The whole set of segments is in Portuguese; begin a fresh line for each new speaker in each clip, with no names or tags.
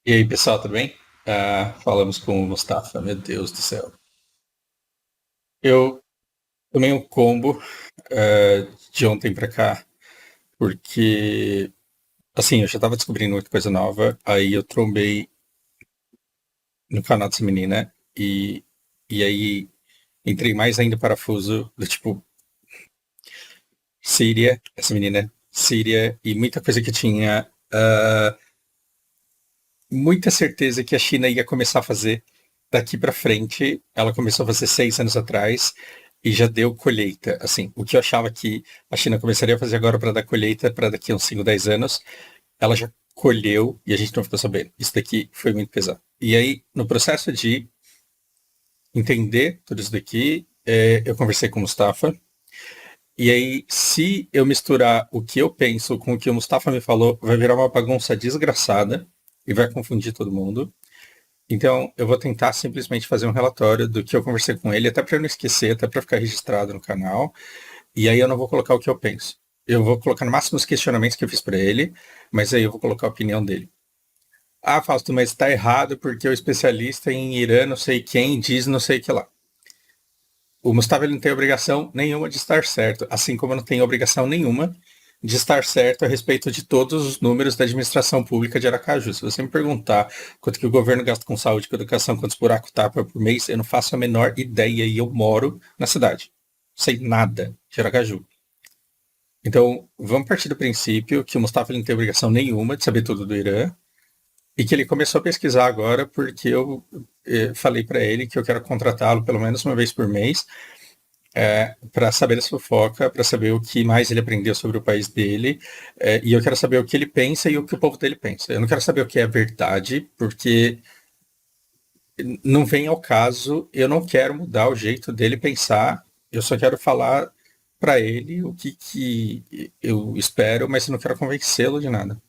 E aí, pessoal, tudo bem? Falamos com o Mustafa, meu Deus do céu. Eu tomei um combo de ontem pra cá, porque, assim, eu já tava descobrindo muita coisa nova, aí eu trombei no canal dessa menina e aí entrei mais ainda em parafuso do tipo Síria, essa menina, Síria, e muita coisa que tinha muita certeza que a China ia começar a fazer daqui para frente. Ela começou a fazer 6 anos atrás e já deu colheita. Assim, o que eu achava que a China começaria a fazer agora para dar colheita para daqui a uns 5, 10 anos, ela já colheu e a gente não ficou sabendo. Isso daqui foi muito pesado. E aí, no processo de entender tudo isso daqui, eu conversei com o Mustafa. E aí, se eu misturar o que eu penso com o que o Mustafa me falou, vai virar uma bagunça desgraçada e vai confundir todo mundo. Então, eu vou tentar simplesmente fazer um relatório do que eu conversei com ele, até para eu não esquecer, até para ficar registrado no canal. E aí eu não vou colocar o que eu penso. Eu vou colocar no máximo os questionamentos que eu fiz para ele, mas aí eu vou colocar a opinião dele. Ah, Fausto, mas está errado porque o especialista em Irã, não sei quem, diz não sei o que lá. O Mustafa ele não tem obrigação nenhuma de estar certo, assim como não tem obrigação nenhuma de estar certo a respeito de todos os números da administração pública de Aracaju. Se você me perguntar quanto que o governo gasta com saúde, com educação, quantos buracos tapa por mês, eu não faço a menor ideia e eu moro na cidade. Não sei nada de Aracaju. Então, vamos partir do princípio que o Mustafa ele não tem obrigação nenhuma de saber tudo do Irã e que ele começou a pesquisar agora porque eu falei para ele que eu quero contratá-lo pelo menos uma vez por mês para saber essa fofoca, para saber o que mais ele aprendeu sobre o país dele, e eu quero saber o que ele pensa e o que o povo dele pensa. Eu não quero saber o que é verdade, porque não vem ao caso, eu não quero mudar o jeito dele pensar, eu só quero falar para ele o que eu espero, mas eu não quero convencê-lo de nada.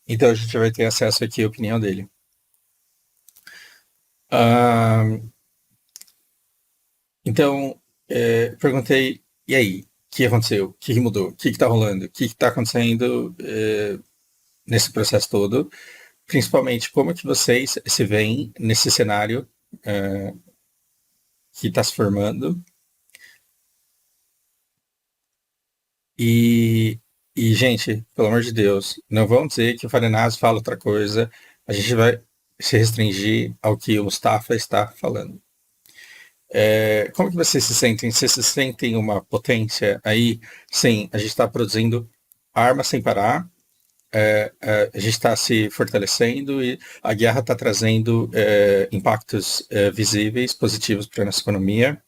Então a gente vai ter acesso aqui à opinião dele. Ah, então, perguntei, e aí? O que aconteceu? O que mudou? O que está rolando? O que está acontecendo nesse processo todo? Principalmente, como que vocês se veem nesse cenário que está se formando? E, gente, pelo amor de Deus, não vão dizer que o Farenaz fala outra coisa. A gente vai se restringir ao que o Mustafa está falando. Como que vocês se sentem? Vocês se sentem uma potência aí? Sim, a gente está produzindo armas sem parar, a gente está se fortalecendo e a guerra está trazendo impactos visíveis, positivos para a nossa economia.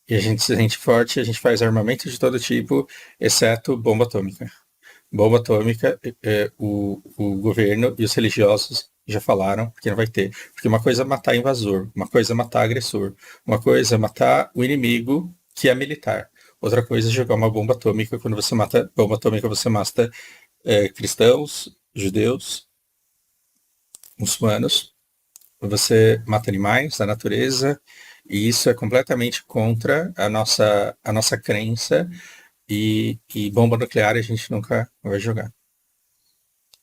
E a gente se sente forte, a gente faz armamento de todo tipo, exceto bomba atômica. Bomba atômica, o governo e os religiosos já falaram que não vai ter. Porque uma coisa é matar invasor, uma coisa é matar agressor, uma coisa é matar o inimigo que é militar. Outra coisa é jogar uma bomba atômica. Quando você mata bomba atômica, você mata cristãos, judeus, muçulmanos, você mata animais da natureza, e isso é completamente contra a nossa crença, e bomba nuclear a gente nunca vai jogar.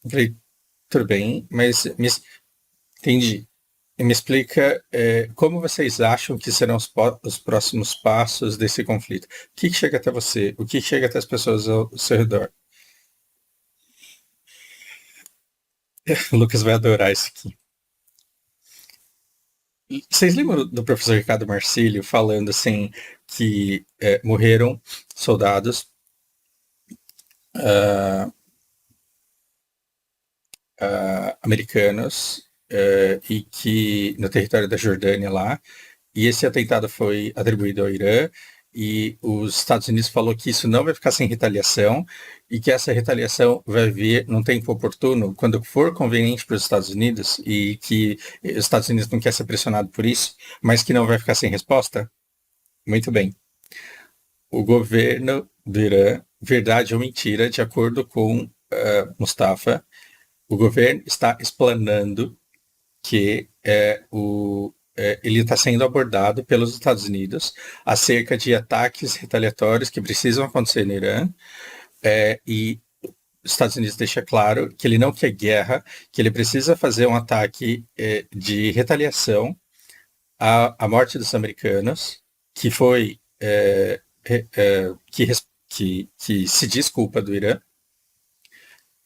Eu falei, tudo bem, mas entendi. Me explica como vocês acham que serão os próximos passos desse conflito. O que chega até você? O que chega até as pessoas ao seu redor? O Lucas vai adorar isso aqui. Vocês lembram do professor Ricardo Marcílio falando assim que morreram soldados ah, americanos e que no território da Jordânia lá, e esse atentado foi atribuído ao Irã, e os Estados Unidos falou que isso não vai ficar sem retaliação e que essa retaliação vai vir num tempo oportuno, quando for conveniente para os Estados Unidos, e que os Estados Unidos não quer ser pressionado por isso, mas que não vai ficar sem resposta? Muito bem. O governo do Irã, verdade ou mentira, de acordo com Mustafa, o governo está explanando que ele está sendo abordado pelos Estados Unidos acerca de ataques retaliatórios que precisam acontecer no Irã, e os Estados Unidos deixa claro que ele não quer guerra, que ele precisa fazer um ataque de retaliação à morte dos americanos, que foi que se desculpa do Irã.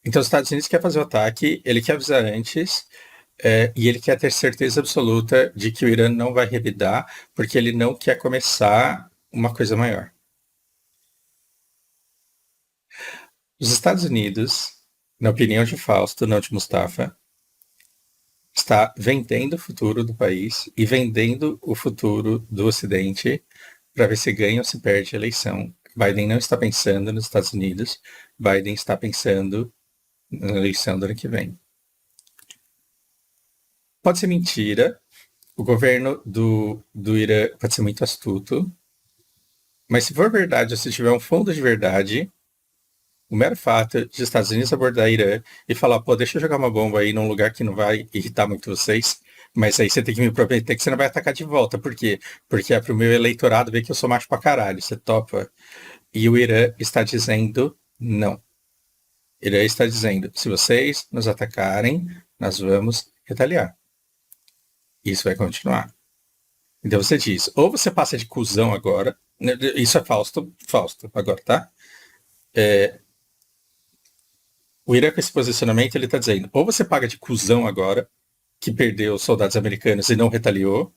Então, os Estados Unidos quer fazer o ataque, ele quer avisar antes, e ele quer ter certeza absoluta de que o Irã não vai revidar, porque ele não quer começar uma coisa maior. Os Estados Unidos, na opinião de Fausto, não de Mustafa, está vendendo o futuro do país e vendendo o futuro do Ocidente para ver se ganha ou se perde a eleição. Biden não está pensando nos Estados Unidos, Biden está pensando na eleição do ano que vem. Pode ser mentira, o governo do Irã pode ser muito astuto, mas se for verdade, ou se tiver um fundo de verdade, o mero fato de Estados Unidos abordar Irã e falar, pô, deixa eu jogar uma bomba aí num lugar que não vai irritar muito vocês, mas aí você tem que me prometer que você não vai atacar de volta. Por quê? Porque é pro meu eleitorado ver que eu sou macho pra caralho, você topa. E o Irã está dizendo não. O Irã está dizendo, se vocês nos atacarem, nós vamos retaliar. Isso vai continuar. Então você diz, ou você passa de cuzão agora, isso é Fausto agora, tá? O Irã com esse posicionamento, ele tá dizendo, ou você paga de cuzão agora, que perdeu soldados americanos e não retaliou,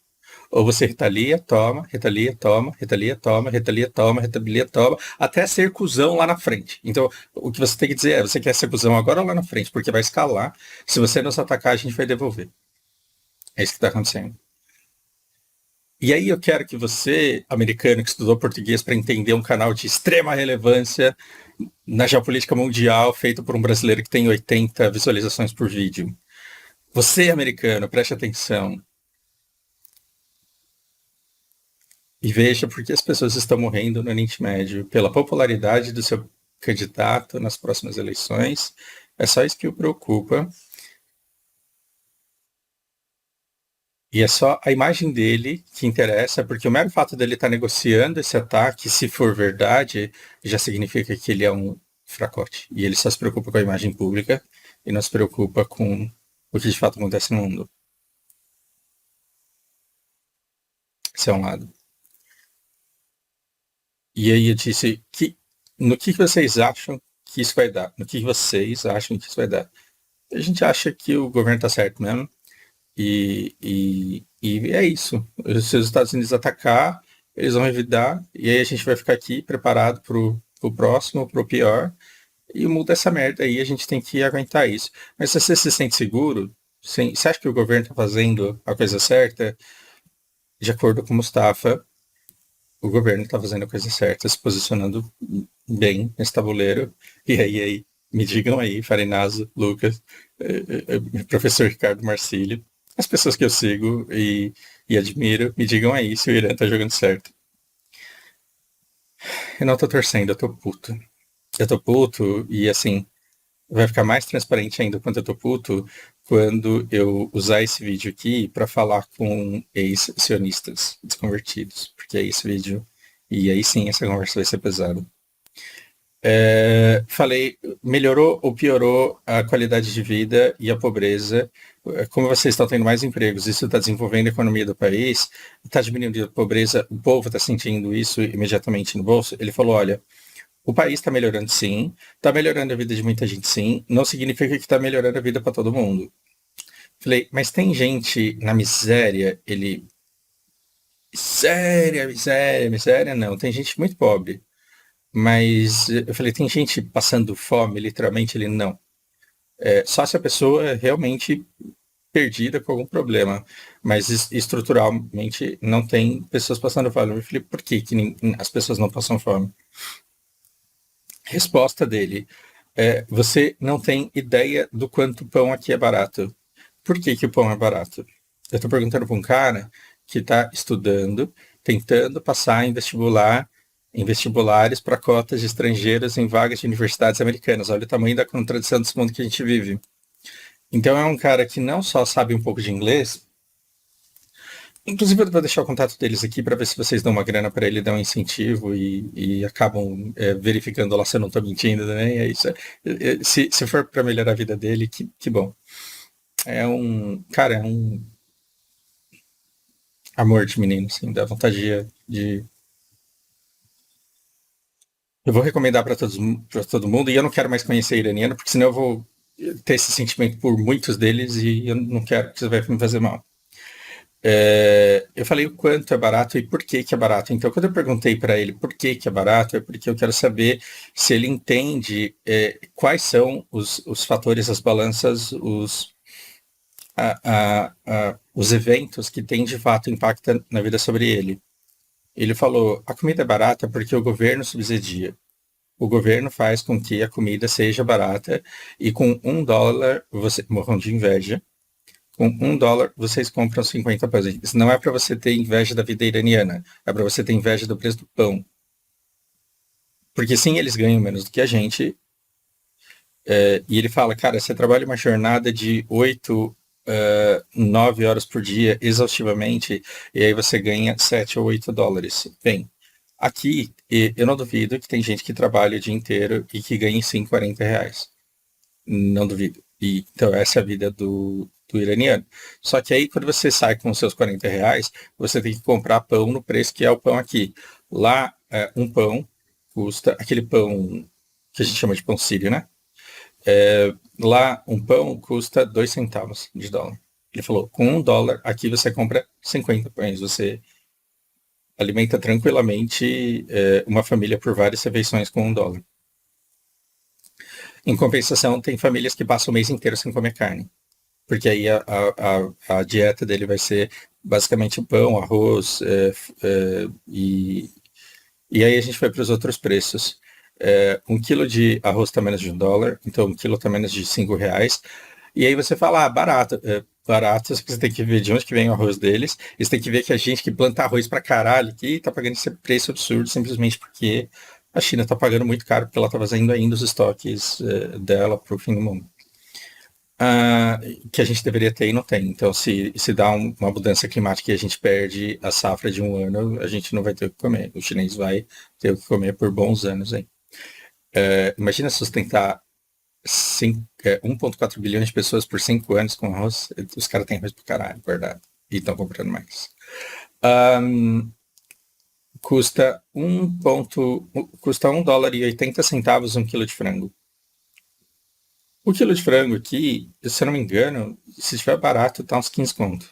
ou você retalia, toma, retalia, toma, retalia, toma, retalia, toma, retalia, toma, até ser cuzão lá na frente. Então, o que você tem que dizer é, você quer ser cuzão agora ou lá na frente? Porque vai escalar. Se você nos atacar, a gente vai devolver. É isso que está acontecendo. E aí eu quero que você, americano que estudou português para entender um canal de extrema relevância na geopolítica mundial, feito por um brasileiro que tem 80 visualizações por vídeo. Você, americano, preste atenção. E veja por que as pessoas estão morrendo no Oriente Médio. Pela popularidade do seu candidato nas próximas eleições. É só isso que o preocupa. E é só a imagem dele que interessa, porque o mero fato dele estar negociando esse ataque, se for verdade, já significa que ele é um fracote. E ele só se preocupa com a imagem pública e não se preocupa com o que de fato acontece no mundo. Esse é um lado. E aí eu disse, no que vocês acham que isso vai dar? No que vocês acham que isso vai dar? A gente acha que o governo está certo mesmo. E é isso. Se os Estados Unidos atacar, eles vão revidar, e aí a gente vai ficar aqui preparado pro próximo, pro pior, e muda essa merda aí, a gente tem que aguentar isso. Mas se você se sente seguro, você acha que o governo está fazendo a coisa certa? De acordo com o Mustafa, o governo está fazendo a coisa certa, se posicionando bem nesse tabuleiro. E aí, me digam aí, Farinazo, Lucas, professor Ricardo Marcílio, as pessoas que eu sigo e admiro, me digam aí se o Irã tá jogando certo. Eu não tô torcendo, eu tô puto. Eu tô puto e assim, vai ficar mais transparente ainda quanto eu tô puto quando eu usar esse vídeo aqui para falar com ex-sionistas desconvertidos. Porque é esse vídeo. E aí sim, essa conversa vai ser pesada. Falei, melhorou ou piorou a qualidade de vida e a pobreza? Como vocês estão tendo mais empregos, isso está desenvolvendo a economia do país, está diminuindo a pobreza, o povo está sentindo isso imediatamente no bolso? Ele falou, olha, o país está melhorando sim, está melhorando a vida de muita gente sim, não significa que está melhorando a vida para todo mundo. Falei, mas tem gente na miséria, ele... Miséria, não, tem gente muito pobre. Mas eu falei, tem gente passando fome, literalmente, ele não. Só se a pessoa é realmente perdida com algum problema. Mas estruturalmente não tem pessoas passando fome. Eu falei, por que as pessoas não passam fome? Resposta dele, você não tem ideia do quanto o pão aqui é barato. Por que o pão é barato? Eu estou perguntando para um cara que está estudando, tentando passar em vestibulares para cotas de estrangeiros em vagas de universidades americanas. Olha o tamanho da contradição desse mundo que a gente vive. Então é um cara que não só sabe um pouco de inglês, Inclusive, eu vou deixar o contato deles aqui para ver se vocês dão uma grana para ele, dão um incentivo e acabam verificando lá se eu não estou mentindo, né? É isso. Se for para melhorar a vida dele, que bom. Cara, é um amor de menino, assim, dá vontade de. Eu vou recomendar para todo mundo, e eu não quero mais conhecer iraniano, porque senão eu vou ter esse sentimento por muitos deles e eu não quero que isso vai me fazer mal. Eu falei o quanto é barato e por que que é barato. Então, quando eu perguntei para ele por que que é barato, é porque eu quero saber se ele entende quais são os fatores, as balanças, os eventos que têm de fato impacto na vida sobre ele. Ele falou, a comida é barata porque o governo subsidia. O governo faz com que a comida seja barata e com $1 você morram de inveja. Com $1 vocês compram 50 pães. Isso não é para você ter inveja da vida iraniana, é para você ter inveja do preço do pão. Porque sim, eles ganham menos do que a gente. E ele fala, cara, você trabalha uma jornada de 8, 9 horas por dia, exaustivamente, e aí você ganha $7 ou $8. Bem, aqui, eu não duvido que tem gente que trabalha o dia inteiro e que ganha sim R$ 40. Não duvido. Então, essa é a vida do iraniano. Só que aí, quando você sai com os seus R$ 40, você tem que comprar pão no preço que é o pão aqui. Lá, um pão custa aquele pão que a gente chama de pão sírio, né? Lá, um pão custa 2 centavos de dólar. Ele falou, com $1, aqui você compra 50 pães. Você alimenta tranquilamente uma família por várias refeições com $1. Em compensação, tem famílias que passam o mês inteiro sem comer carne. Porque aí a dieta dele vai ser basicamente pão, arroz, e aí a gente vai para os outros preços. 1 quilo de arroz está menos de $1, então 1 quilo está menos de R$ 5. E aí você fala, barato. Barato, só que você tem que ver de onde que vem o arroz deles. E você tem que ver que a gente que planta arroz pra caralho aqui tá pagando esse preço absurdo simplesmente porque a China tá pagando muito caro porque ela tá fazendo ainda os estoques dela pro fim do mundo. Que a gente deveria ter e não tem. Então, se dá uma mudança climática e a gente perde a safra de um ano, a gente não vai ter o que comer. O chinês vai ter o que comer por bons anos aí. Imagina sustentar 1,4 bilhões de pessoas por 5 anos com arroz. Os caras têm arroz pro caralho, verdade. E estão comprando mais. Custa custa $1,80 um quilo de frango. O quilo de frango aqui, se eu não me engano, se estiver barato, tá uns 15 conto.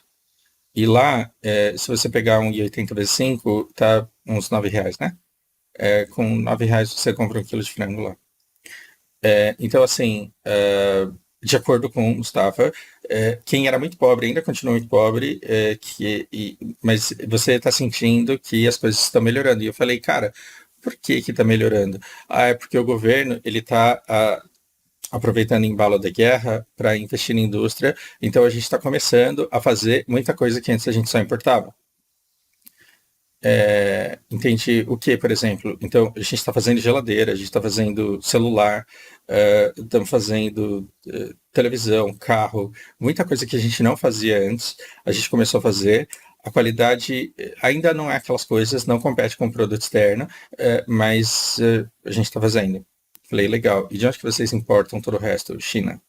E lá, se você pegar 1,80 vezes 5, tá uns R$ 9, né? Com R$ 9 você compra um quilo de frango lá. Então, assim, de acordo com o Mustafa, quem era muito pobre ainda continua muito pobre, mas você está sentindo que as coisas estão melhorando. E eu falei, cara, por que que está melhorando? É porque o governo ele está aproveitando o embalo da guerra para investir na indústria. Então a gente está começando a fazer muita coisa que antes a gente só importava. Entende o que, por exemplo? Então, a gente está fazendo geladeira, a gente está fazendo celular, estamos fazendo televisão, carro, muita coisa que a gente não fazia antes, a gente começou a fazer. A qualidade ainda não é aquelas coisas, não compete com o produto externo, mas a gente está fazendo. Falei, legal. E de onde que vocês importam todo o resto? China.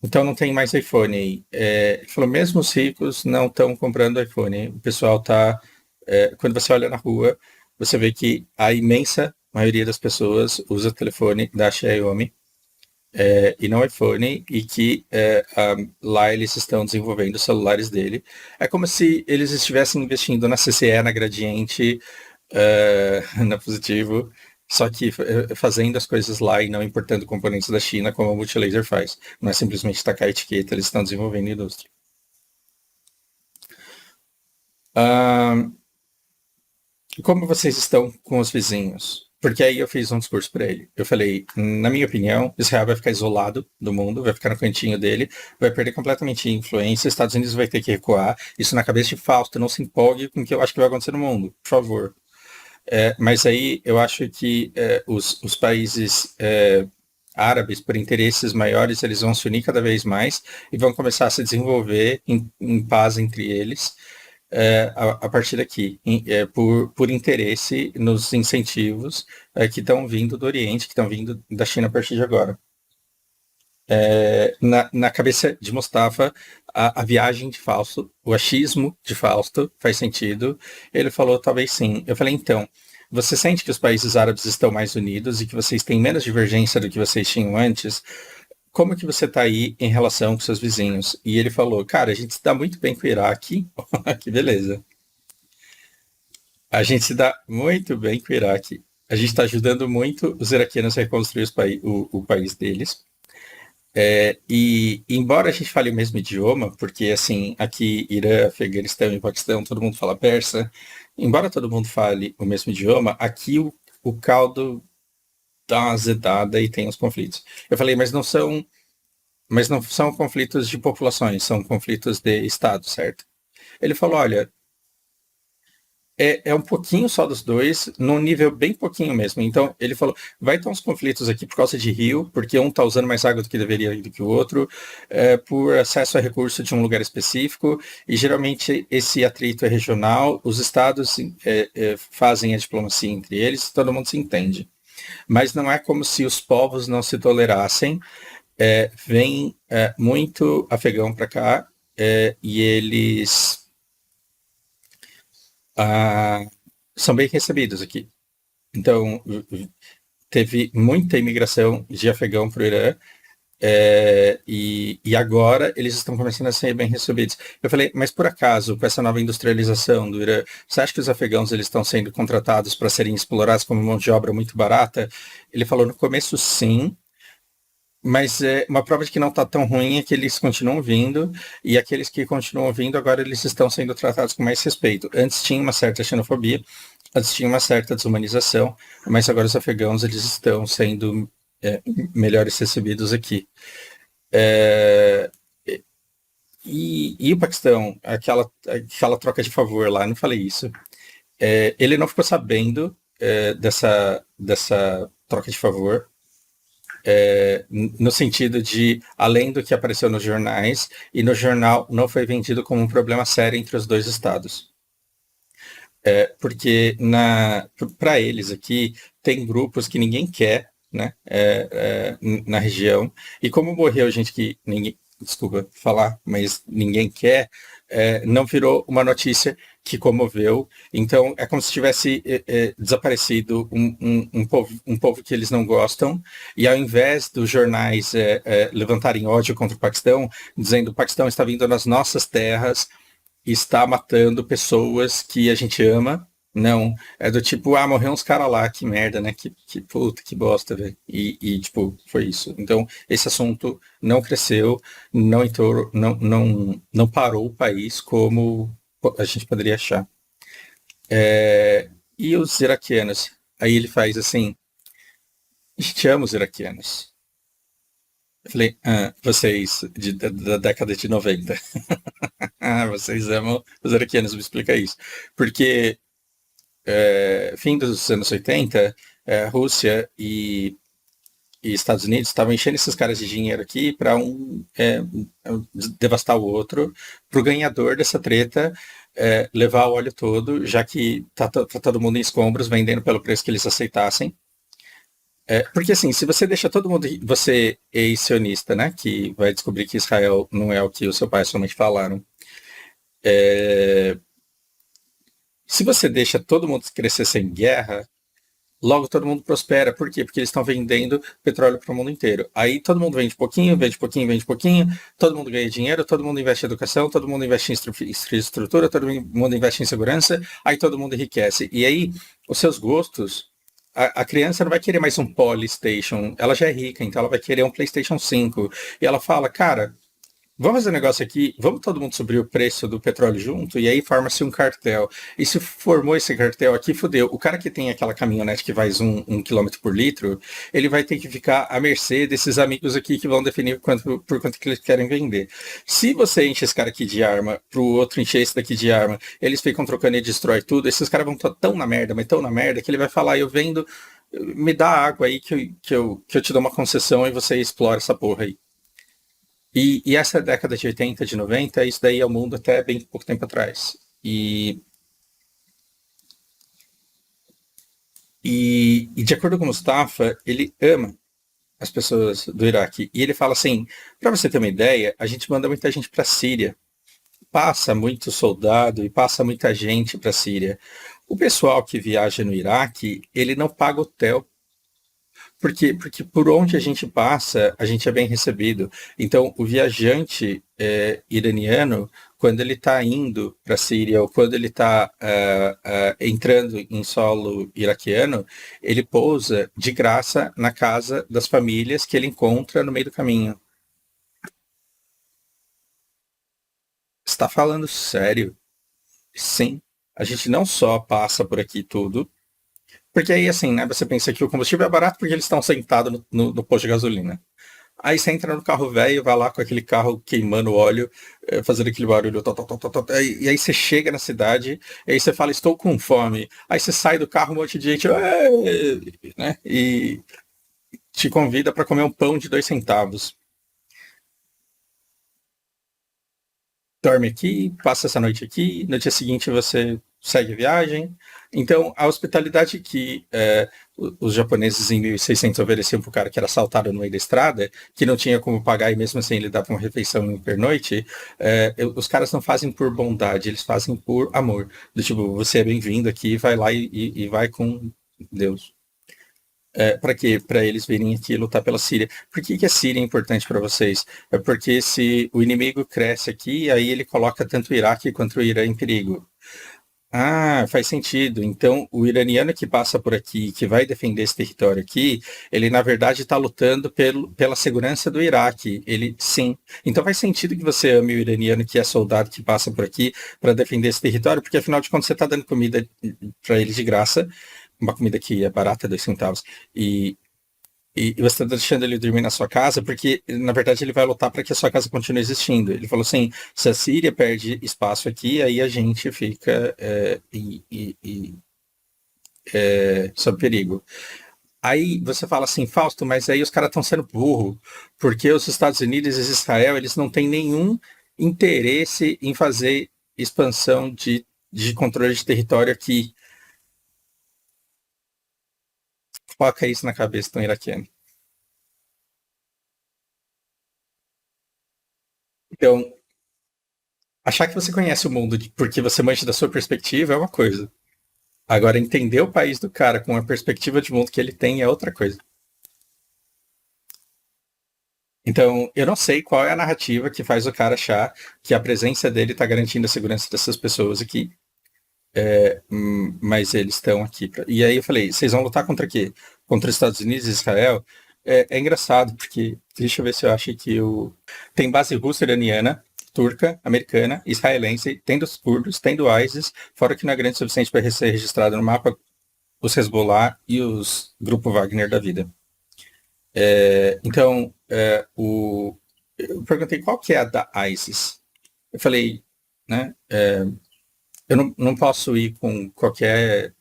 Então não tem mais iPhone aí. Ele falou, mesmo os ricos não estão comprando iPhone. O pessoal está. Quando você olha na rua, você vê que a imensa maioria das pessoas usa telefone da Xiaomi e não iPhone, e que lá eles estão desenvolvendo os celulares dele. É como se eles estivessem investindo na CCE, na Gradiente, na Positivo, só que fazendo as coisas lá e não importando componentes da China, como a Multilaser faz. Não é simplesmente tacar a etiqueta, eles estão desenvolvendo indústria. Como vocês estão com os vizinhos? Porque aí eu fiz um discurso para ele. Eu falei, na minha opinião, Israel vai ficar isolado do mundo, vai ficar no cantinho dele, vai perder completamente a influência, Estados Unidos vai ter que recuar. Isso na cabeça de Fausto, não se empolgue com o que eu acho que vai acontecer no mundo, por favor. Mas aí eu acho que os países árabes, por interesses maiores, eles vão se unir cada vez mais e vão começar a se desenvolver em paz entre eles a partir daqui, por interesse nos incentivos que estão vindo do Oriente, que estão vindo da China a partir de agora. Na cabeça de Mustafa, a viagem de Fausto, o achismo de Fausto faz sentido. Ele falou, talvez sim. Eu falei, então, você sente que os países árabes estão mais unidos e que vocês têm menos divergência do que vocês tinham antes? Como que você está aí em relação com seus vizinhos? E ele falou, cara, a gente se dá muito bem com o Iraque. Que beleza. A gente se dá muito bem com o Iraque. A gente está ajudando muito os iraquianos a reconstruir o país deles. E embora a gente fale o mesmo idioma, porque assim, aqui Irã, Afeganistão e Paquistão, todo mundo fala persa, embora todo mundo fale o mesmo idioma, aqui o caldo dá uma azedada e tem os conflitos. Eu falei, mas não são conflitos de populações, são conflitos de Estado, certo? Ele falou, olha, é um pouquinho só dos dois, num nível bem pouquinho mesmo. Então, ele falou, vai ter uns conflitos aqui por causa de rio, porque um está usando mais água do que deveria do que o outro, por acesso a recurso de um lugar específico, e geralmente esse atrito é regional, os estados fazem a diplomacia entre eles, todo mundo se entende. Mas não é como se os povos não se tolerassem. Vem muito afegão para cá, e eles são bem recebidos aqui. Então, teve muita imigração de afegão para o Irã, e agora eles estão começando a ser bem recebidos. Eu falei, mas por acaso, com essa nova industrialização do Irã, você acha que os afegãos eles estão sendo contratados para serem explorados como mão de obra muito barata? Ele falou, no começo sim, mas uma prova de que não está tão ruim é que eles continuam vindo, e aqueles que continuam vindo, agora eles estão sendo tratados com mais respeito. Antes tinha uma certa xenofobia, antes tinha uma certa desumanização, mas agora os afegãos eles estão sendo melhores recebidos aqui. E o Paquistão, aquela troca de favor lá, não falei isso. Ele não ficou sabendo dessa troca de favor, no sentido de, além do que apareceu nos jornais, e no jornal não foi vendido como um problema sério entre os dois estados. Porque para eles aqui, tem grupos que ninguém quer, né, na região, e como morreu gente que ninguém, desculpa falar, mas ninguém quer, não virou uma notícia que comoveu. Então é como se tivesse desaparecido um povo que eles não gostam, e ao invés dos jornais levantarem ódio contra o Paquistão, dizendo o Paquistão está vindo nas nossas terras, está matando pessoas que a gente ama. Não, é do tipo, morreu uns caras lá, que merda, né? Que puta, que bosta, velho. Tipo, foi isso. Então, esse assunto não cresceu, não parou o país como a gente poderia achar. E os iraquianos? Aí ele faz assim, a gente ama os iraquianos. Eu falei, vocês da década de 90. Vocês amam os iraquianos, me explica isso. Porque fim dos anos 80, Rússia e Estados Unidos estavam enchendo esses caras de dinheiro aqui para devastar o outro, para o ganhador dessa treta levar o óleo todo, já que tá todo mundo em escombros, vendendo pelo preço que eles aceitassem. Porque assim, se você deixa todo mundo, você ex-sionista, né, que vai descobrir que Israel não é o que o seu pai e sua mãe falaram, se você deixa todo mundo crescer sem guerra, logo todo mundo prospera. Por quê? Porque eles estão vendendo petróleo para o mundo inteiro. Aí todo mundo vende pouquinho, vende pouquinho, vende pouquinho, todo mundo ganha dinheiro, todo mundo investe em educação, todo mundo investe em infraestrutura, todo mundo investe em segurança, aí todo mundo enriquece. E aí, os seus gostos, a criança não vai querer mais um Polystation, ela já é rica, então ela vai querer um PlayStation 5. E ela fala, cara, vamos fazer um negócio aqui, vamos todo mundo subir o preço do petróleo junto, e aí forma-se um cartel. E se formou esse cartel aqui, fodeu. O cara que tem aquela caminhonete que faz um quilômetro por litro, ele vai ter que ficar à mercê desses amigos aqui que vão definir por quanto que eles querem vender. Se você enche esse cara aqui de arma, pro outro encher esse daqui de arma, eles ficam trocando e destrói tudo, esses caras vão estar tão na merda, mas tão na merda, que ele vai falar, eu vendo Me dá água aí que eu te dou uma concessão e você explora essa porra aí. E essa década de 80, de 90, isso daí é o mundo até bem pouco tempo atrás. E de acordo com o Mustafa, ele ama as pessoas do Iraque. E ele fala assim: para você ter uma ideia, a gente manda muita gente para a Síria. Passa muito soldado e passa muita gente para a Síria. O pessoal que viaja no Iraque, ele não paga hotel. Porque por onde a gente passa, a gente é bem recebido. Então, o viajante iraniano, quando ele está indo para a Síria ou quando ele está entrando em solo iraquiano, ele pousa de graça na casa das famílias que ele encontra no meio do caminho. Está falando sério? Sim. A gente não só passa por aqui tudo, porque aí assim, né? Você pensa que o combustível é barato porque eles estão sentados no posto de gasolina. Aí você entra no carro velho, vai lá com aquele carro queimando óleo, fazendo aquele barulho, e aí você chega na cidade, e aí você fala, estou com fome. Aí você sai do carro, um monte de gente, né? E te convida para comer um pão de 2 centavos. Dorme aqui, passa essa noite aqui, no dia seguinte você segue a viagem. Então, a hospitalidade que os japoneses em 1600 ofereciam para o cara que era assaltado no meio da estrada, que não tinha como pagar e mesmo assim ele dava uma refeição em pernoite, os caras não fazem por bondade, eles fazem por amor. Do tipo, você é bem-vindo aqui, vai lá e vai com Deus. Para quê? Para eles virem aqui lutar pela Síria. Por que a Síria é importante para vocês? É porque se o inimigo cresce aqui, aí ele coloca tanto o Iraque quanto o Irã em perigo. Ah, faz sentido. Então, o iraniano que passa por aqui, que vai defender esse território aqui, ele na verdade está lutando pela segurança do Iraque. Ele, sim. Então faz sentido que você ame o iraniano que é soldado que passa por aqui para defender esse território, porque afinal de contas você está dando comida para eles de graça, uma comida que é barata, 2 centavos, e, e você está deixando ele dormir na sua casa, porque na verdade ele vai lutar para que a sua casa continue existindo. Ele falou assim: se a Síria perde espaço aqui, aí a gente fica sob perigo. Aí você fala assim, Fausto, mas aí os caras estão sendo burro, porque os Estados Unidos e Israel, eles não têm nenhum interesse em fazer expansão de controle de território aqui. Coloca isso na cabeça do iraquiano. Então, achar que você conhece o mundo porque você manja da sua perspectiva é uma coisa. Agora, entender o país do cara com a perspectiva de mundo que ele tem é outra coisa. Então, eu não sei qual é a narrativa que faz o cara achar que a presença dele está garantindo a segurança dessas pessoas aqui. Mas eles estão aqui. E aí eu falei, vocês vão lutar contra quê? Contra os Estados Unidos e Israel? É engraçado, porque deixa eu ver se eu acho que tem base russa, iraniana, turca, americana, israelense, tem dos curdos, tem do ISIS, fora que não é grande o suficiente para ser registrado no mapa os Hezbollah e os Grupo Wagner da vida. Então, eu perguntei qual que é a da ISIS. Eu falei, né? Eu não posso ir com qualquer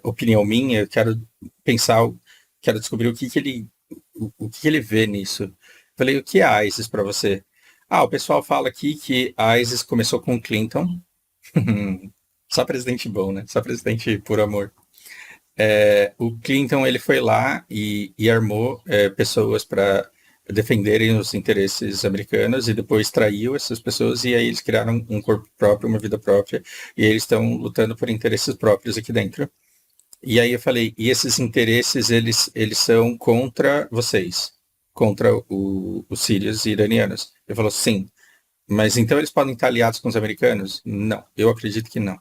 opinião minha, eu quero pensar, quero descobrir o que ele vê nisso. Falei, o que é a ISIS para você? Ah, o pessoal fala aqui que a ISIS começou com o Clinton. Só presidente bom, né? Só presidente por amor. O Clinton ele foi lá e armou pessoas para defenderem os interesses americanos e depois traiu essas pessoas e aí eles criaram um corpo próprio, uma vida própria e eles estão lutando por interesses próprios aqui dentro. E aí eu falei, e esses interesses eles são contra vocês, contra os sírios e iranianos. Ele falou, sim, mas então eles podem estar aliados com os americanos? Não, eu acredito que não.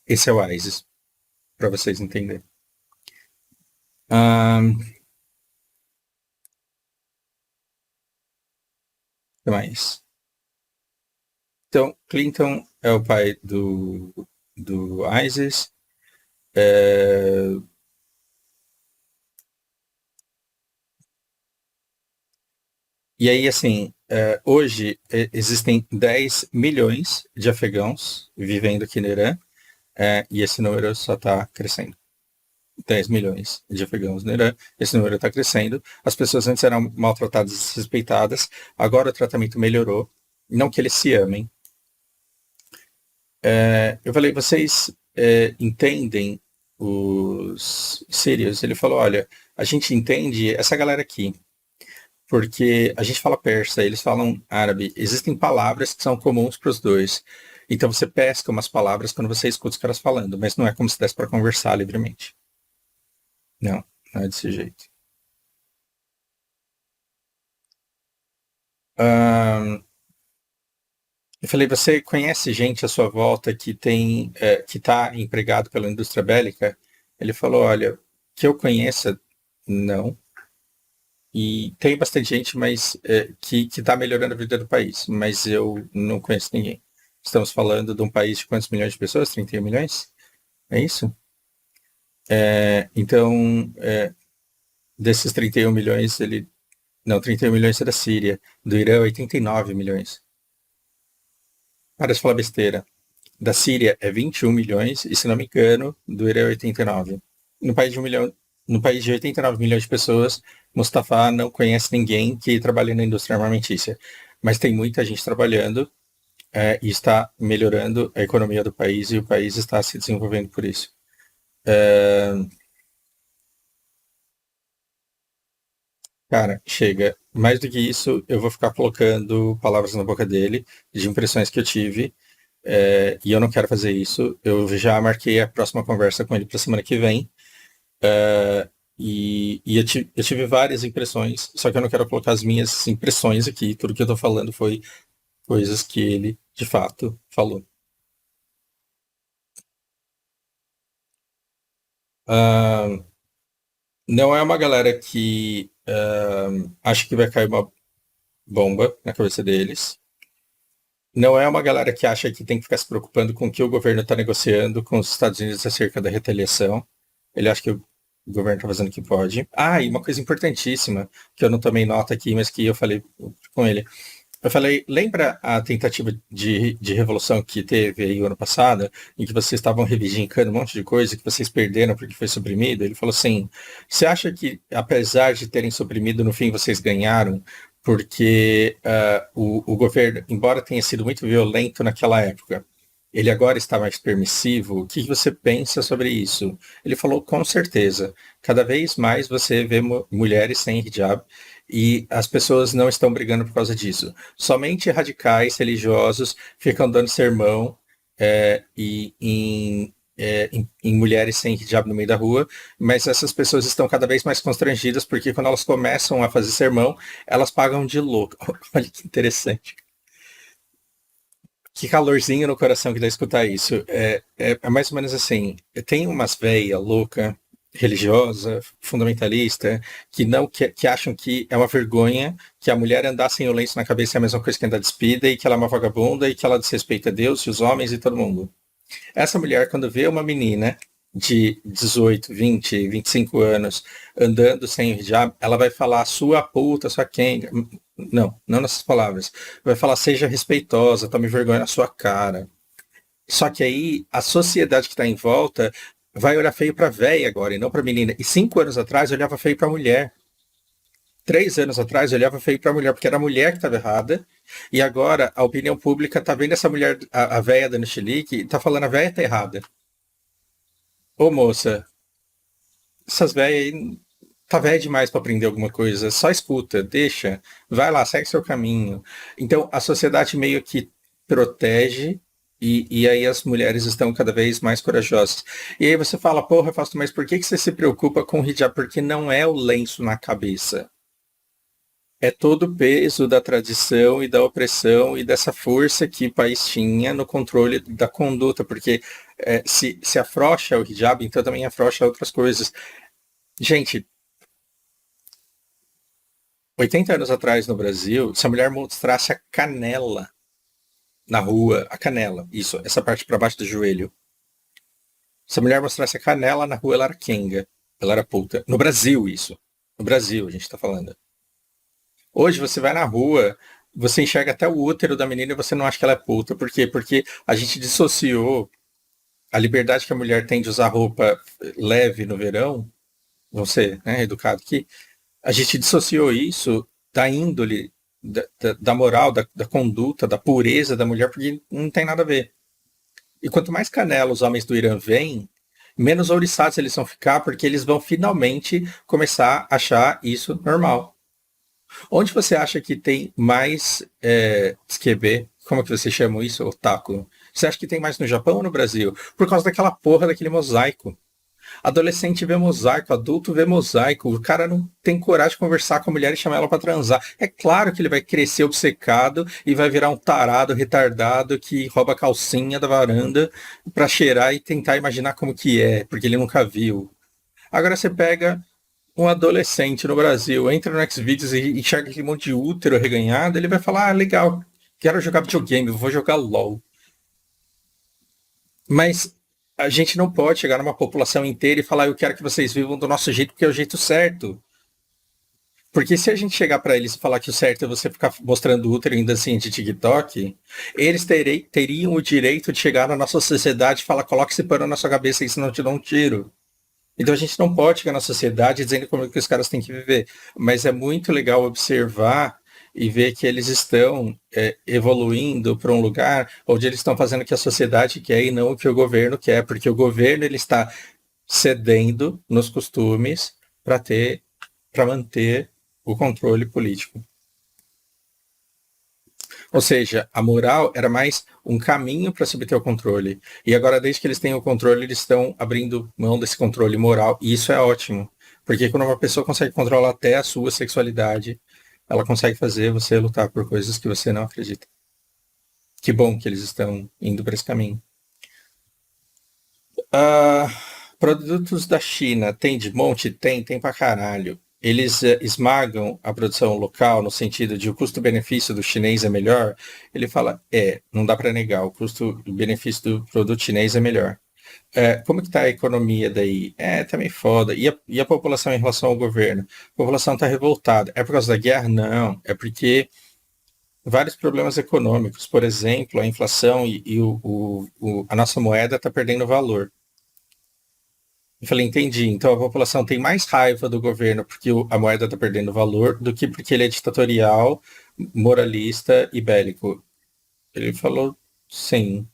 Esse é o ISIS, para vocês entenderem. Mais. Então, Clinton é o pai do ISIS. E aí, assim, hoje existem 10 milhões de afegãos vivendo aqui no Irã, e esse número só está crescendo. 10 milhões de afegãos no Irã. Esse número está crescendo. As pessoas antes eram maltratadas e desrespeitadas. Agora o tratamento melhorou. Não que eles se amem. Eu falei, vocês entendem os sírios? Ele falou, olha, a gente entende essa galera aqui, porque a gente fala persa, eles falam árabe. Existem palavras que são comuns para os dois. Então você pesca umas palavras quando você escuta os caras falando, mas não é como se desse para conversar livremente. Não, não é desse jeito. Ahn, eu falei, você conhece gente à sua volta que que está empregado pela indústria bélica? Ele falou, olha, que eu conheça, não. E tem bastante gente, mas que está melhorando a vida do país, mas eu não conheço ninguém. Estamos falando de um país de quantos milhões de pessoas? 31 milhões? É isso? Então, desses 31 milhões, ele. Não, 31 milhões é da Síria. Do Irã, 89 milhões. Para de falar besteira. Da Síria é 21 milhões, e se não me engano, do Irã é 89. No país de 1 milhão, no país de 89 milhões de pessoas, Mustafa não conhece ninguém que trabalhe na indústria armamentícia. Mas tem muita gente trabalhando e está melhorando a economia do país e o país está se desenvolvendo por isso. Cara, chega. Mais do que isso, eu vou ficar colocando palavras na boca dele, de impressões que eu tive, e eu não quero fazer isso. Eu já marquei a próxima conversa com ele para semana que vem. Eu tive várias impressões, só que eu não quero colocar as minhas impressões aqui. Tudo que eu tô falando foi coisas que ele, de fato, falou. Ah, não é uma galera que acha que vai cair uma bomba na cabeça deles. Não é uma galera que acha que tem que ficar se preocupando com o que o governo está negociando com os Estados Unidos acerca da retaliação. Ele acha que o governo está fazendo o que pode. Ah, e uma coisa importantíssima, que eu não tomei nota aqui, mas que eu falei com ele. Eu falei, lembra a tentativa de revolução que teve aí o ano passado, em que vocês estavam reivindicando um monte de coisa que vocês perderam porque foi suprimido? Ele falou assim, você acha que, apesar de terem suprimido, no fim vocês ganharam? Porque o governo, embora tenha sido muito violento naquela época, ele agora está mais permissivo. O que você pensa sobre isso? Ele falou, com certeza. Cada vez mais você vê mulheres sem hijab e as pessoas não estão brigando por causa disso. Somente radicais religiosos ficam dando sermão em mulheres sem hijab no meio da rua, mas essas pessoas estão cada vez mais constrangidas porque quando elas começam a fazer sermão, elas pagam de louco. Olha que interessante. Que calorzinho no coração que dá escutar isso. É mais ou menos assim. Tem umas véia louca, religiosa, fundamentalista, que acham que é uma vergonha que a mulher andar sem o lenço na cabeça é a mesma coisa que andar despida e que ela é uma vagabunda e que ela desrespeita Deus e os homens e todo mundo. Essa mulher, quando vê uma menina de 18, 20, 25 anos andando sem hijab, ela vai falar sua puta, sua quenga. Não, não nessas palavras. Vai falar seja respeitosa, tome vergonha na sua cara. Só que aí a sociedade que está em volta vai olhar feio para véia agora e não para menina. E 5 anos atrás olhava feio para mulher. 3 anos atrás olhava feio para mulher porque era a mulher que estava errada. E agora a opinião pública tá vendo essa mulher, a véia dando chilique, e tá falando a véia tá errada. Ô moça, essas véias aí tá velha demais para aprender alguma coisa. Só escuta, deixa, vai lá, segue seu caminho. Então a sociedade meio que protege. E aí as mulheres estão cada vez mais corajosas. E aí você fala, porra, Fausto, mas por que você se preocupa com o hijab? Porque não é o lenço na cabeça. É todo o peso da tradição e da opressão e dessa força que o país tinha no controle da conduta, porque se afrouxa o hijab, então também afrouxa outras coisas. Gente, 80 anos atrás no Brasil, se a mulher mostrasse a canela na rua, a canela, isso, essa parte para baixo do joelho, se a mulher mostrasse a canela na rua, ela era quenga, ela era puta. No Brasil, isso. No Brasil, a gente tá falando. Hoje você vai na rua, você enxerga até o útero da menina e você não acha que ela é puta. Por quê? Porque a gente dissociou. a liberdade que a mulher tem de usar roupa leve no verão, você, né, educado aqui, a gente dissociou isso da índole, da moral, da conduta, da pureza da mulher, porque não tem nada a ver. E quanto mais canela os homens do Irã vêm, menos ouriçados eles vão ficar, porque eles vão finalmente começar a achar isso normal. Onde você acha que tem mais tsukebe? Como que você chama isso? Otaku? Você acha que tem mais no Japão ou no Brasil? Por causa daquela porra daquele mosaico. Adolescente vê mosaico, adulto vê mosaico. O cara não tem coragem de conversar com a mulher e chamar ela pra transar. É claro que ele vai crescer obcecado e vai virar um tarado retardado que rouba a calcinha da varanda pra cheirar e tentar imaginar como que é, porque ele nunca viu. Agora você pega um adolescente no Brasil, entra no Xvideos e enxerga aquele monte de útero reganhado, ele vai falar, ah, legal, quero jogar videogame, vou jogar LOL. Mas a gente não pode chegar numa população inteira e falar, eu quero que vocês vivam do nosso jeito, porque é o jeito certo. Porque se a gente chegar para eles e falar que o certo é você ficar mostrando útero em dancinha de TikTok, eles teriam o direito de chegar na nossa sociedade e falar, coloque esse pano na sua cabeça e senão te dá um tiro. Então a gente não pode chegar na sociedade dizendo como é que os caras têm que viver. Mas é muito legal observar e ver que eles estão evoluindo para um lugar onde eles estão fazendo o que a sociedade quer e não o que o governo quer, porque o governo ele está cedendo nos costumes para manter o controle político. Ou seja, a moral era mais um caminho para se obter o controle. E agora, desde que eles têm o controle, eles estão abrindo mão desse controle moral. E isso é ótimo. Porque quando uma pessoa consegue controlar até a sua sexualidade, ela consegue fazer você lutar por coisas que você não acredita. Que bom que eles estão indo para esse caminho. Ah, produtos da China, tem de monte? Tem pra caralho. Eles esmagam a produção local no sentido de o custo-benefício do chinês é melhor? Ele fala, não dá para negar, o custo-benefício do produto chinês é melhor. Como que tá a economia daí? Tá meio foda. E a população em relação ao governo? A população está revoltada. É por causa da guerra? Não. É porque vários problemas econômicos, por exemplo, a inflação e a nossa moeda está perdendo valor. Eu falei, entendi. Então a população tem mais raiva do governo porque a moeda está perdendo valor do que porque ele é ditatorial, moralista e bélico. Ele falou, sim.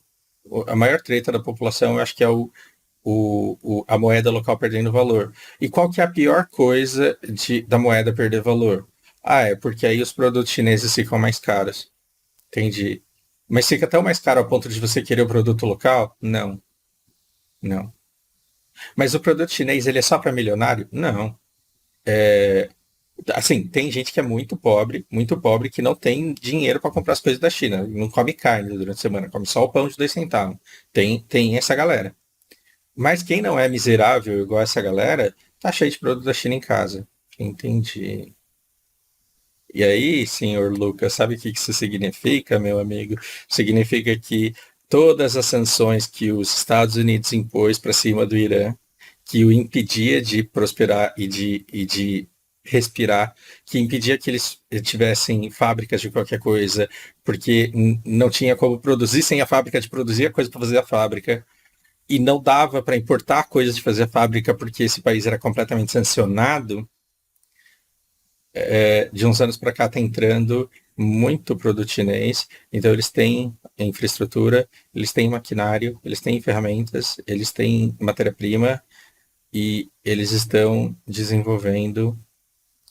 A maior treta da população, eu acho que é a moeda local perdendo valor. E qual que é a pior coisa da moeda perder valor? É porque aí os produtos chineses ficam mais caros. Entendi. Mas fica tão mais caro ao ponto de você querer o produto local? Não, não. Mas o produto chinês, ele é só para milionário? Não. Assim, tem gente que é muito pobre, que não tem dinheiro para comprar as coisas da China. Não come carne durante a semana, come só o pão de 2 centavos. Tem essa galera. Mas quem não é miserável igual essa galera, tá cheio de produto da China em casa. Entendi. E aí, senhor Lucas, sabe o que isso significa, meu amigo? Significa que todas as sanções que os Estados Unidos impôs para cima do Irã, que o impedia de prosperar e de respirar, que impedia que eles tivessem fábricas de qualquer coisa, porque não tinha como produzir sem a fábrica de produzir a coisa para fazer a fábrica, e não dava para importar coisas de fazer a fábrica porque esse país era completamente sancionado. De uns anos para cá está entrando muito produto chinês, então eles têm infraestrutura, eles têm maquinário, eles têm ferramentas, eles têm matéria-prima e eles estão desenvolvendo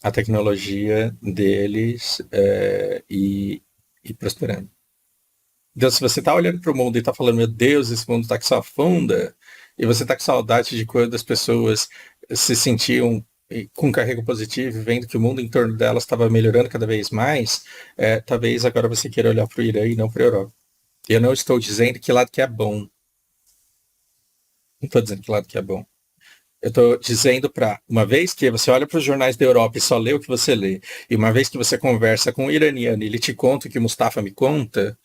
a tecnologia deles e prosperando. Então, se você está olhando para o mundo e está falando, meu Deus, esse mundo está que só afunda, e você está com saudade de quando as pessoas se sentiam com carrego positivo, vendo que o mundo em torno delas estava melhorando cada vez mais, talvez agora você queira olhar para o Irã e não para a Europa. Eu não estou dizendo que lado que é bom. Não estou dizendo que lado que é bom. Eu estou dizendo para, uma vez que você olha para os jornais da Europa e só lê o que você lê, e uma vez que você conversa com um iraniano e ele te conta o que o Mustafa me conta,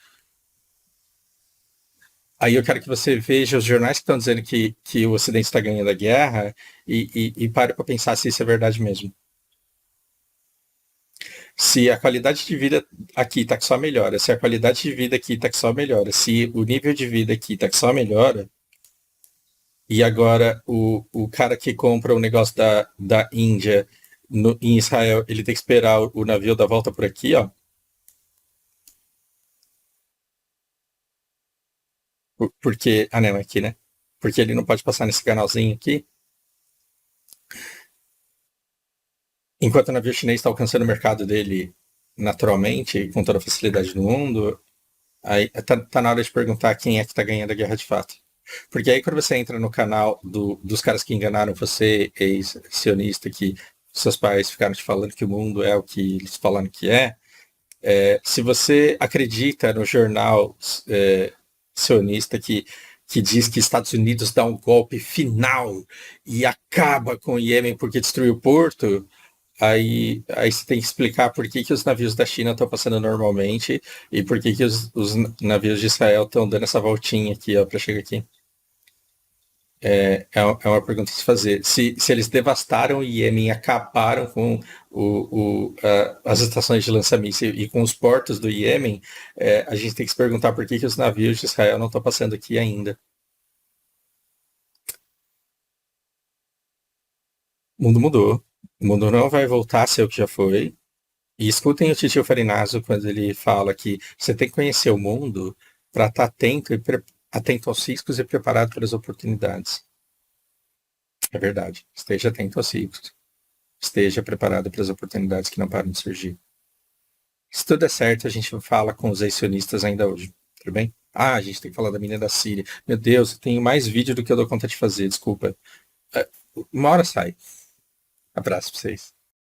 aí eu quero que você veja os jornais que estão dizendo que o Ocidente está ganhando a guerra e pare para pensar se isso é verdade mesmo. Se a qualidade de vida aqui está que só melhora, se a qualidade de vida aqui está que só melhora, se o nível de vida aqui está que só melhora, E agora o cara que compra o negócio da Índia em Israel, ele tem que esperar o navio da volta por aqui, ó. Porque. Ah, não, é aqui, né? Porque ele não pode passar nesse canalzinho aqui. Enquanto o navio chinês está alcançando o mercado dele naturalmente, com toda a facilidade do mundo, aí tá na hora de perguntar quem é que tá ganhando a guerra de fato. Porque aí quando você entra no canal dos caras que enganaram você, ex-sionista, que seus pais ficaram te falando que o mundo é o que eles falaram que se você acredita no jornal sionista que diz que Estados Unidos dá um golpe final e acaba com o Iêmen porque destruiu o porto, aí você tem que explicar por que os navios da China estão passando normalmente e por que os navios de Israel estão dando essa voltinha aqui, ó, para chegar aqui. É uma pergunta a se fazer. Se eles devastaram o Iêmen e acabaram com as estações de lançamento e com os portos do Iêmen, a gente tem que se perguntar por que os navios de Israel não estão passando aqui ainda. O mundo mudou. O mundo não vai voltar a ser o que já foi. E escutem o Titio Farinazo quando ele fala que você tem que conhecer o mundo para estar atento, atento aos riscos e preparado para as oportunidades. É verdade. Esteja atento aos riscos. Esteja preparado para as oportunidades que não param de surgir. Se tudo der certo, a gente fala com os ex-sionistas ainda hoje. Tudo bem? Ah, a gente tem que falar da menina da Síria. Meu Deus, eu tenho mais vídeo do que eu dou conta de fazer, desculpa. Uma hora sai. Abraço pra vocês.